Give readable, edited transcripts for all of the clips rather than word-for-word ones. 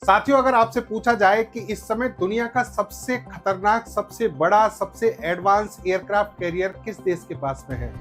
साथियों, अगर आपसे पूछा जाए कि इस समय दुनिया का सबसे खतरनाक, सबसे बड़ा, सबसे एडवांस एयरक्राफ्ट कैरियर किस देश के पास में है?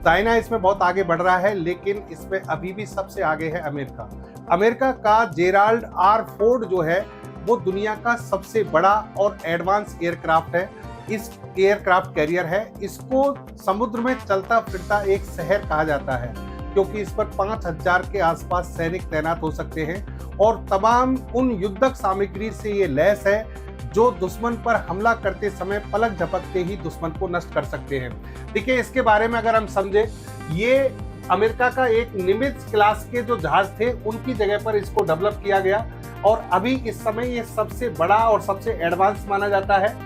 चाइना इसमें बहुत आगे बढ़ रहा है, लेकिन इसमें अभी भी सबसे आगे है अमेरिका। अमेरिका का जेराल्ड आर फोर्ड जो है वो दुनिया का सबसे बड़ा और एडवांस एयरक्राफ्ट है। इस एयरक्राफ्ट कैरियर है, इसको समुद्र में चलता फिरता एक शहर कहा जाता है, क्योंकि इस पर 5000 के आसपास सैनिक तैनात हो सकते हैं और तमाम उन युद्धक सामग्री से ये लैस है जो दुश्मन पर हमला करते समय पलक झपकते ही दुश्मन को नष्ट कर सकते हैं। देखिए, इसके बारे में अगर हम समझे, ये अमेरिका का एक निमित्ज क्लास के जो जहाज थे उनकी जगह पर इसको डेवलप किया गया और अभी इस समय ये सबसे बड़ा और सबसे एडवांस माना जाता है।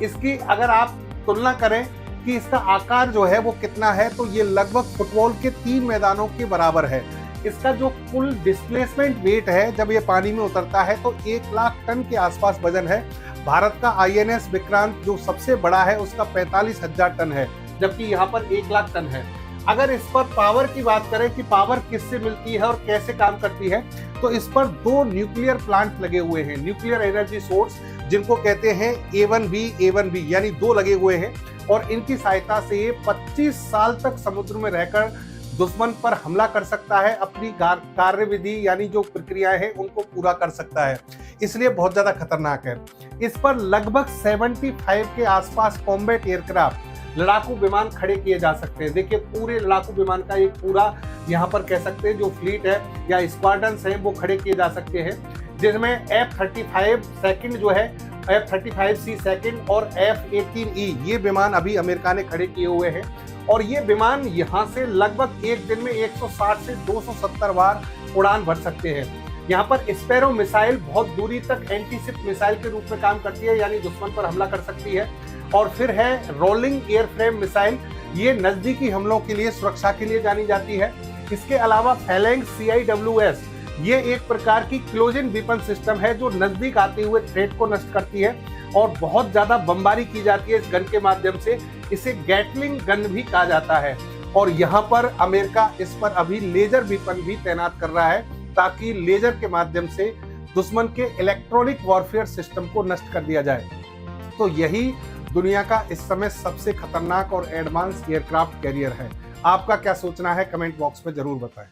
इसकी अगर आप तुलना करें कि इसका आकार जो है वो कितना है, तो ये लगभग फुटबॉल के 3 मैदानों के बराबर है। इसका जो कुल डिस्प्लेसमेंट वेट है जब ये पानी में उतरता है तो 1 लाख टन के आसपास वजन है। भारत का INS विक्रांत जो सबसे बड़ा है उसका 45,000 टन है, जबकि यहाँ पर 1 लाख टन है। अगर इस पर पावर की बात करें कि पावर किससे मिलती है और कैसे काम करती है, तो इस पर 2 न्यूक्लियर प्लांट लगे हुए हैं, न्यूक्लियर एनर्जी सोर्स, जिनको कहते हैं A1B यानी 2 लगे हुए हैं और इनकी सहायता से ये 25 साल तक समुद्र में रहकर दुश्मन पर हमला कर सकता है, अपनी कार्यविधि यानी जो प्रक्रियाएं हैं उनको पूरा कर सकता है, इसलिए बहुत ज्यादा खतरनाक है। इस पर लगभग 75 के आसपास कॉम्बैट एयरक्राफ्ट, लड़ाकू विमान खड़े किए जा सकते हैं। देखिए, पूरे लड़ाकू विमान का एक पूरा यहाँ पर कह सकते हैं जो फ्लीट है या स्क्वाड्रन्स हैं वो खड़े किए जा सकते हैं, जिसमें F-35 सेकंड जो है, F-35C सेकंड और F-18E ये विमान अभी अमेरिका ने खड़े किए हुए हैं और ये विमान यहाँ से लगभग एक दिन में 160 से 270 बार उड़ान भर सकते हैं। यहाँ पर स्पैरो मिसाइल बहुत दूरी तक एंटीशिप मिसाइल के रूप में काम करती है, यानी दुश्मन पर हमला कर सकती है। और फिर है रोलिंग एयरफ्रेम मिसाइल, ये नजदीकी हमलों के लिए, सुरक्षा के लिए जानी जाती है। इसके अलावा फैलेंक्स CIWS ये एक प्रकार की क्लोजन वेपन सिस्टम है जो नजदीक आते हुए थ्रेट को नष्ट करती है और बहुत ज्यादा बमबारी की जाती है इस गन के माध्यम से। इसे गैटलिंग गन भी कहा जाता है और यहाँ पर अमेरिका इस पर अभी लेजर वेपन भी तैनात कर रहा है, ताकि लेजर के माध्यम से दुश्मन के इलेक्ट्रॉनिक वॉरफेयर सिस्टम को नष्ट कर दिया जाए। तो यही दुनिया का इस समय सबसे खतरनाक और एडवांस एयरक्राफ्ट कैरियर है। आपका क्या सोचना है, कमेंट बॉक्स में जरूर बताएं।